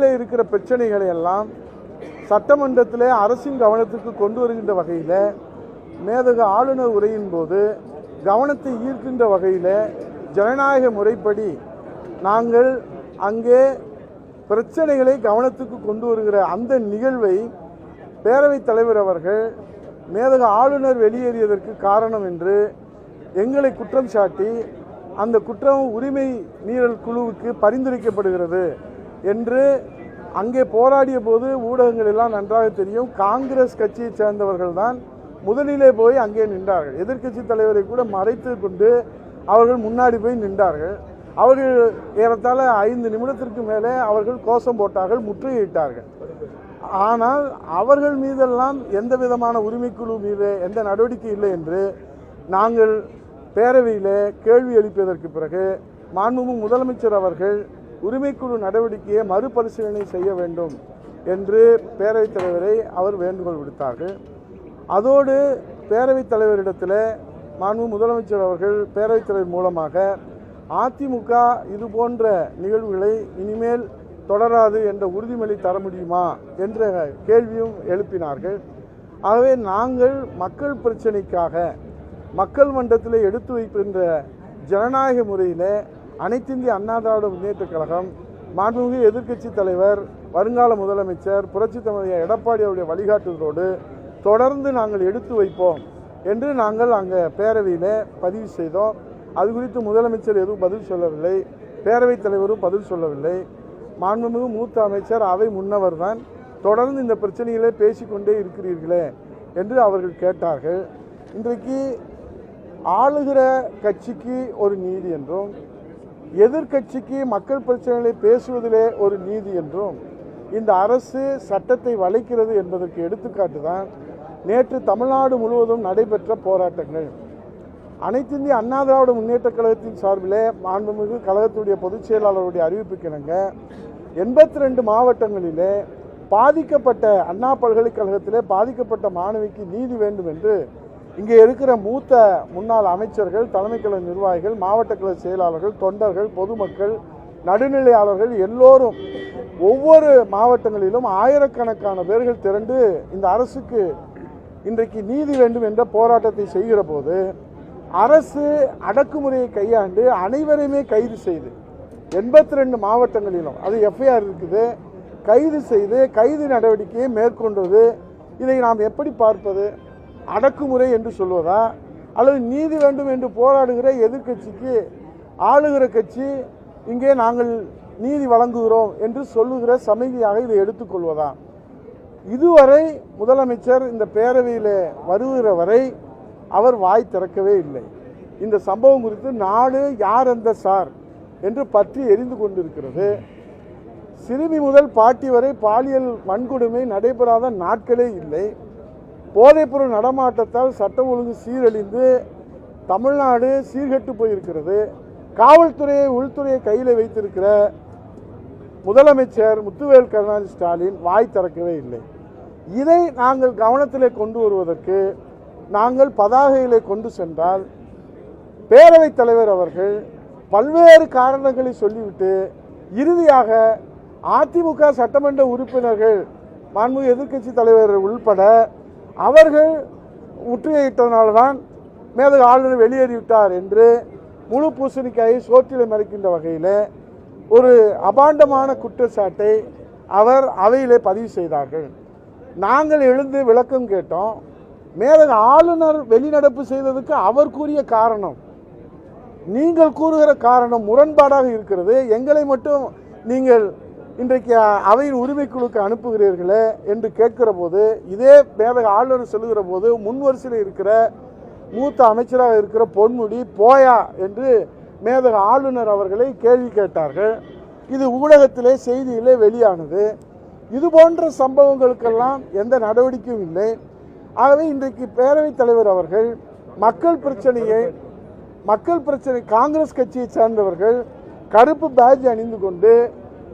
அரசில் இருக்கிற பிரச்சனைகளை எல்லாம் சட்டமன்றத்தில் அரசின் கவனத்துக்கு கொண்டு வருகின்ற வகையில் மேதகு ஆளுநர் உரையின் போது கவனத்தை ஈர்க்கின்ற வகையில் ஜனநாயக முறைப்படி நாங்கள் அங்கே பிரச்சனைகளை கவனத்துக்கு கொண்டு வருகிற அந்த நிகழ்வை பேரவைத் தலைவர் அவர்கள் மேதகு ஆளுநர் வெளியேறியதற்கு காரணம் என்று எங்களை குற்றம் சாட்டி அந்த குற்றம் உரிமை மீறல் குழுவுக்கு பரிந்துரைக்கப்படுகிறது என்று அங்கே போராடிய போது ஊடகங்கள் எல்லாம் நன்றாக தெரியும். காங்கிரஸ் கட்சியை சேர்ந்தவர்கள் தான் முதலிலே போய் அங்கே நின்றார்கள். எதிர்க்கட்சி தலைவரை கூட மறைத்து கொண்டு அவர்கள் முன்னாடி போய் நின்றார்கள். அவர்கள் ஏறத்தாழ 5 நிமிடத்திற்கு மேலே அவர்கள் கோஷம் போட்டார்கள், முற்றுகையிட்டார்கள். ஆனால் அவர்கள் மீதெல்லாம் எந்த விதமான உரிமைக்குழு மீது எந்த நடவடிக்கை இல்லை என்று நாங்கள் பேரவையில் கேள்வி எழுப்பியதற்கு பிறகு மாண்புமிகு முதலமைச்சர் அவர்கள் உரிமைக்குழு நடவடிக்கையை மறுபரிசீலனை செய்ய வேண்டும் என்று பேரவைத் தலைவரை அவர் வேண்டுகோள் விடுத்தார்கள். அதோடு பேரவைத் தலைவரிடத்தில் மாண்புமிகு முதலமைச்சர் அவர்கள் பேரவைத் தலைவர் மூலமாக அதிமுக இது போன்ற நிகழ்வுகளை இனிமேல் தொடராது என்ற உறுதிமொழி தர முடியுமா என்ற கேள்வியும் எழுப்பினார்கள். ஆகவே நாங்கள் மக்கள் பிரச்சனைக்காக மக்கள் மன்றத்தில் எடுத்து வைக்கின்ற ஜனநாயக முறையில் அனைத்திந்திய அண்ணா திராவிட முன்னேற்றக் கழகம் மாண்புமிகு எதிர்க்கட்சி தலைவர் வருங்கால முதலமைச்சர் புரட்சித் தலைவர் எடப்பாடி அவருடைய வழிகாட்டுதலோடு தொடர்ந்து நாங்கள் எடுத்து வைப்போம் என்று நாங்கள் அங்கே பேரவையில் பதிவு செய்தோம். அது குறித்து முதலமைச்சர் எதுவும் பதில் சொல்லவில்லை, பேரவைத் தலைவரும் பதில் சொல்லவில்லை. மாண்புமிகு மூத்த அமைச்சர் அவை முன்னவர் தான் தொடர்ந்து இந்த பிரச்சனைகளை பேசிக்கொண்டே இருக்கிறீர்களே என்று அவர்கள் கேட்டார்கள். இன்றைக்கு ஆளுகிற கட்சிக்கு ஒரு நீதி என்றும் எதிர்க்கட்சிக்கு மக்கள் பிரச்சனைகளை பேசுவதிலே ஒரு நீதி என்றும் இந்த அரசு சட்டத்தை வளைக்கிறது என்பதற்கு எடுத்துக்காட்டு தான் நேற்று தமிழ்நாடு முழுவதும் நடைபெற்ற போராட்டங்கள். அனைத்திந்திய அண்ணா திராவிட முன்னேற்றக் கழகத்தின் சார்பிலே மாண்புமிகு கழகத்துடைய பொதுச் செயலாளருடைய அறிவிப்புக்கிணங்க 82 மாவட்டங்களிலே பாதிக்கப்பட்ட அண்ணா பல்கலைக்கழகத்திலே பாதிக்கப்பட்ட மாணவிக்கு நீதி வேண்டும் என்று இங்கே இருக்கிற மூத்த முன்னாள் அமைச்சர்கள், தலைமை கழக நிர்வாகிகள், மாவட்ட கழக செயலாளர்கள், தொண்டர்கள், பொதுமக்கள், நடுநிலையாளர்கள் எல்லோரும் ஒவ்வொரு மாவட்டங்களிலும் ஆயிரக்கணக்கான பேர்கள் திரண்டு இந்த அரசுக்கு இன்றைக்கு நீதி வேண்டும் என்ற போராட்டத்தை செய்கிற போது அரசு அடக்குமுறையை கையாண்டு அனைவரையுமே கைது செய்து 82 மாவட்டங்களிலும் அது எஃப்ஐஆர் இருக்குது, கைது செய்து கைது நடவடிக்கையை மேற்கொண்டது. இதை நாம் எப்படி பார்ப்பது? அடக்குமுறை என்று சொல்வதா, அல்லது நீதி வேண்டும் என்று போராடுகிற எதிர்க்கட்சிக்கு ஆளுகிற கட்சி இங்கே நாங்கள் நீதி வழங்குகிறோம் என்று சொல்லுகிற சமிகையாக இதை எடுத்துக்கொள்வதா? இதுவரை முதலமைச்சர் இந்த பேரவையில் வருகிற வரை அவர் வாய் திறக்கவே இல்லை. இந்த சம்பவம் குறித்து நாடு யார் அந்த சார் என்று பற்றி எரிந்து கொண்டிருக்கிறது. சிறுமி முதல் பாட்டி வரை பாலியல் வன்கொடுமை நடைபெறாத நாட்களே இல்லை. போதைப்பொருள் நடமாட்டத்தால் சட்டம் ஒழுங்கு சீரழிந்து தமிழ்நாடு சீர்கெட்டு போயிருக்கிறது. காவல்துறையை உள்துறையை கையில் வைத்திருக்கிற முதலமைச்சர் முத்துவேல் கருணாநிதி ஸ்டாலின் வாய் திறக்கவே இல்லை. இதை நாங்கள் கவனத்திலே கொண்டு வருவதற்கு நாங்கள் பதாகைகளை கொண்டு சென்றால் பேரவைத் தலைவர் அவர்கள் பல்வேறு காரணங்களை சொல்லிவிட்டு இறுதியாக அதிமுக சட்டமன்ற உறுப்பினர்கள் மாண்புமிகு எதிர்க்கட்சி தலைவர் உள்பட அவர்கள் முற்றுகையிட்டதனால்தான் மேதகு ஆளுநர் வெளியேறிவிட்டார் என்று முழு பூசணிக்காயை சோற்றிலை மறைக்கின்ற வகையில் ஒரு அபாண்டமான குற்றச்சாட்டை அவர் அவையிலே பதிவு செய்தார்கள். நாங்கள் எழுந்து விளக்கம் கேட்டோம். மேதகு ஆளுநர் வெளிநடப்பு செய்ததுக்கு அவர் கூறிய காரணம் நீங்கள் கூறுகிற காரணம் முரண்பாடாக இருக்கிறது. எங்களை மட்டும் நீங்கள் இன்றைக்கு அவையின் உரிமைக்குழுக்கு அனுப்புகிறீர்களே என்று கேட்கிற போது, இதே மேதகு ஆளுநர் சொல்லுகிற போது முன்வரிசையில் இருக்கிற மூத்த அமைச்சராக இருக்கிற பொன்முடி போயா என்று மேதகு ஆளுநர் அவர்களை கேள்வி கேட்டார்கள். இது ஊடகத்திலே செய்தியிலே வெளியானது. இது போன்ற சம்பவங்களுக்கெல்லாம் எந்த நடவடிக்கையும் இல்லை. ஆகவே இன்றைக்கு பேரவைத் தலைவர் அவர்கள் மக்கள் பிரச்சனை காங்கிரஸ் கட்சியை சேர்ந்தவர்கள் கருப்பு பேட்ஜ் அணிந்து கொண்டு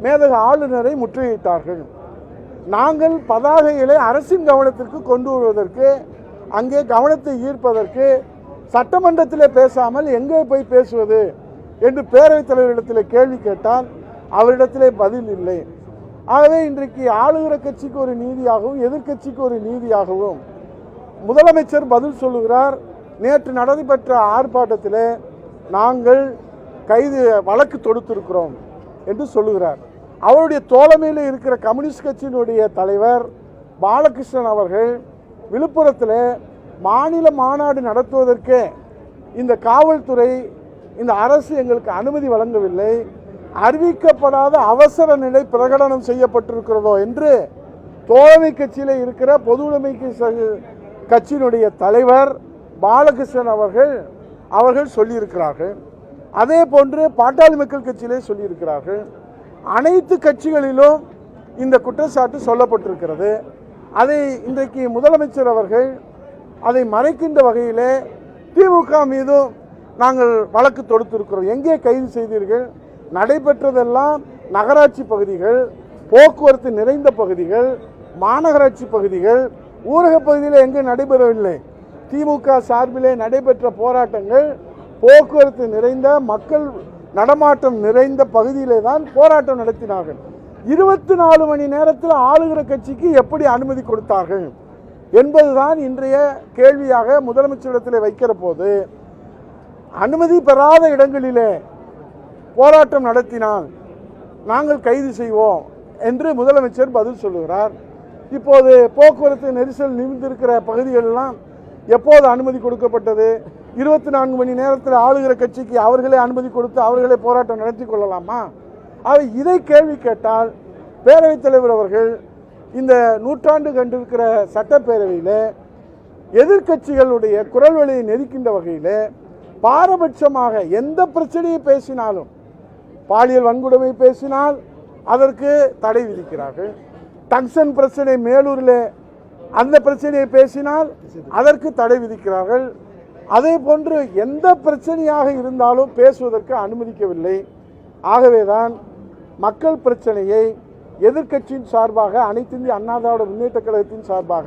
மேதகு ஆளுநரை முற்றுகையிட்டார்கள். நாங்கள் பதாகைகளை அரசின் கவனத்திற்கு கொண்டு வருவதற்கு, அங்கே கவனத்தை ஈர்ப்பதற்கு சட்டமன்றத்தில் பேசாமல் எங்கே போய் பேசுவது என்று பேரவைத் தலைவரிடத்தில் கேள்வி கேட்டால் அவரிடத்திலே பதில் இல்லை. ஆகவே இன்றைக்கு ஆளுகிற கட்சிக்கு ஒரு நீதியாகவும் எதிர்க்கட்சிக்கு ஒரு நீதியாகவும் முதலமைச்சர் பதில் சொல்லுகிறார். நேற்று நடைபெற்ற ஆர்ப்பாட்டத்தில் நாங்கள் வழக்கு தொடுத்திருக்கிறோம் என்று சொல்லுகிறார். அவருடைய தோழமையில் இருக்கிற கம்யூனிஸ்ட் கட்சியினுடைய தலைவர் பாலகிருஷ்ணன் அவர்கள் விழுப்புரத்தில் மாநில மாநாடு நடத்துவதற்கே இந்த காவல்துறை இந்த அரசு எங்களுக்கு அனுமதி வழங்கவில்லை, அறிவிக்கப்படாத அவசர நிலை பிரகடனம் செய்யப்பட்டிருக்கிறதோ என்று தோழமை கட்சியில் இருக்கிற பொது உடைமை கட்சியினுடைய தலைவர் பாலகிருஷ்ணன் அவர்கள் சொல்லியிருக்கிறார்கள். அதே போன்று பாட்டாளி மக்கள் கட்சியிலே சொல்லியிருக்கிறார்கள். அனைத்து கட்சிகளிலும் இந்த குற்றச்சாட்டு சொல்லப்பட்டிருக்கிறது. அதை இன்றைக்கு முதலமைச்சர் அவர்கள் அதை மறைக்கின்ற வகையிலே திமுக மீதும் நாங்கள் வழக்கு தொடுத்திருக்கிறோம். எங்கே கைது செய்தீர்கள்? நடைபெற்றதெல்லாம் நகராட்சி பகுதிகள், போக்குவரத்து நிறைந்த பகுதிகள், மாநகராட்சி பகுதிகள், ஊரக பகுதியில் எங்கே நடைபெறவில்லை. திமுக சார்பிலே நடைபெற்ற போராட்டங்கள் போக்குவரத்து நிறைந்த மக்கள் நடமாட்டம் நிறைந்த பகுதியிலே தான் போராட்டம் நடத்தினார்கள். 24 மணி நேரத்தில் ஆளுகிற கட்சிக்கு எப்படி அனுமதி கொடுத்தார்கள் என்பதுதான் இன்றைய கேள்வியாக முதலமைச்சரிடத்தில் வைக்கிற போது, அனுமதி பெறாத இடங்களிலே போராட்டம் நடத்தினால் நாங்கள் கைது செய்வோம் என்று முதலமைச்சர் பதில் சொல்லுகிறார். இப்போது போக்குவரத்து நெரிசல் நிமிர்ந்திருக்கிற பகுதிகளெல்லாம் எப்போது அனுமதி கொடுக்கப்பட்டது? 24 மணி நேரத்தில் ஆளுகிற கட்சிக்கு அவர்களே அனுமதி கொடுத்து அவர்களே போராட்டம் நடத்தி கொள்ளலாமா? இதை கேள்வி கேட்டால் பேரவைத் தலைவர் அவர்கள் இந்த நூற்றாண்டு கண்டிருக்கிற சட்டப்பேரவையில் எதிர்க்கட்சிகளுடைய குரல் வழியை நெருக்கின்ற வகையில் பாரபட்சமாக எந்த பிரச்சனையை பேசினாலும், பாலியல் வன்கொடுமை பேசினால் அதற்கு தடை விதிக்கிறார்கள். டங்ஷன் பிரச்சனை மேலூரில் அந்த பிரச்சனையை பேசினால் அதற்கு தடை விதிக்கிறார்கள். அதே போன்று எந்த பிரச்சனையாக இருந்தாலும் பேசுவதற்கு அனுமதிக்கவில்லை. ஆகவேதான் மக்கள் பிரச்சனையை எதிர்க்கட்சியின் சார்பாக, அனைத்து இந்திய அண்ணா திராவிட முன்னேற்ற கழகத்தின் சார்பாக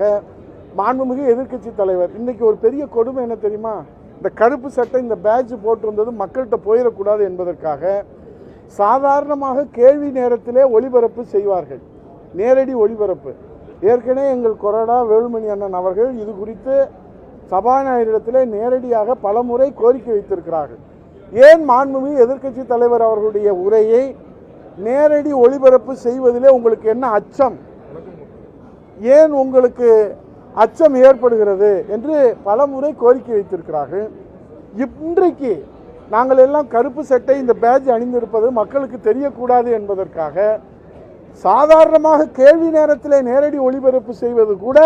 மாண்புமிகு எதிர்க்கட்சி தலைவர், இன்னைக்கு ஒரு பெரிய கொடுமை என்ன தெரியுமா? இந்த கருப்பு சட்டை, இந்த பேட்ஜ் போட்டிருந்தது மக்கள்கிட்ட போயிடக்கூடாது என்பதற்காக சாதாரணமாக கேள்வி நேரத்திலே ஒளிபரப்பு செய்வார்கள், நேரடி ஒளிபரப்பு. ஏற்கனவே எங்கள் கொறடா வேலுமணி அண்ணன் அவர்கள் இது குறித்து சபாநாயகரிடத்திலே நேரடியாக பலமுறை கோரிக்கை வைத்திருக்கிறார்கள். ஏன் மாண்புமிகு எதிர்க்கட்சி தலைவர் அவர்களுடைய உரையை நேரடி ஒளிபரப்பு செய்வதிலே உங்களுக்கு என்ன அச்சம், ஏன் உங்களுக்கு அச்சம் ஏற்படுகிறது என்று பலமுறை கோரிக்கை வைத்திருக்கிறார்கள். இன்றைக்கு நாங்கள் எல்லாம் கருப்பு சட்டை, இந்த பேட்ஜ் அணிந்திருப்பது மக்களுக்கு தெரியக்கூடாது என்பதற்காக சாதாரணமாக கேள்வி நேரத்தில் நேரடி ஒளிபரப்பு செய்வது கூட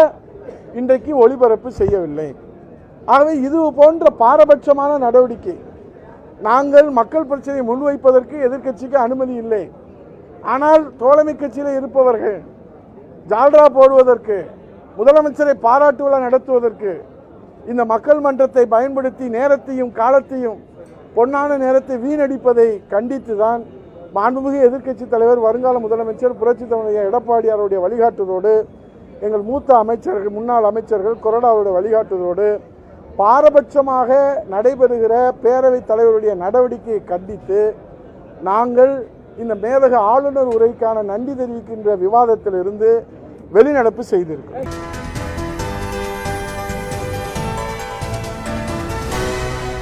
இன்றைக்கு ஒளிபரப்பு செய்யவில்லை. ஆகவே இது போன்ற பாரபட்சமான நடவடிக்கை. நாங்கள் மக்கள் பிரச்சனையை முன்வைப்பதற்கு எதிர்க்கட்சிக்கு அனுமதி இல்லை. ஆனால் தோழமை கட்சியில் இருப்பவர்கள் ஜால்ரா போடுவதற்கு, முதலமைச்சரை பாராட்டு விழா நடத்துவதற்கு இந்த மக்கள் மன்றத்தை பயன்படுத்தி நேரத்தையும் காலத்தையும், பொன்னான நேரத்தை வீணடிப்பதை கண்டித்து தான் மாண்புமிகு எதிர்க்கட்சி தலைவர், வருங்கால முதலமைச்சர் புரட்சி தலைவர் எடப்பாடியாருடைய வழிகாட்டுதலோடு, எங்கள் மூத்த அமைச்சர்கள், முன்னாள் அமைச்சர்கள் கொறடாவுடைய வழிகாட்டுதலோடு பாரபட்சமாக நடைபெறுகிற பேரவைத் தலைவருடைய நடவடிக்கையை கண்டித்து நாங்கள் இந்த மேதக ஆளுநர் உரைக்கான நன்றி தெரிவிக்கின்ற விவாதத்திலிருந்து வெளிநடப்பு செய்திருக்கிறோம்.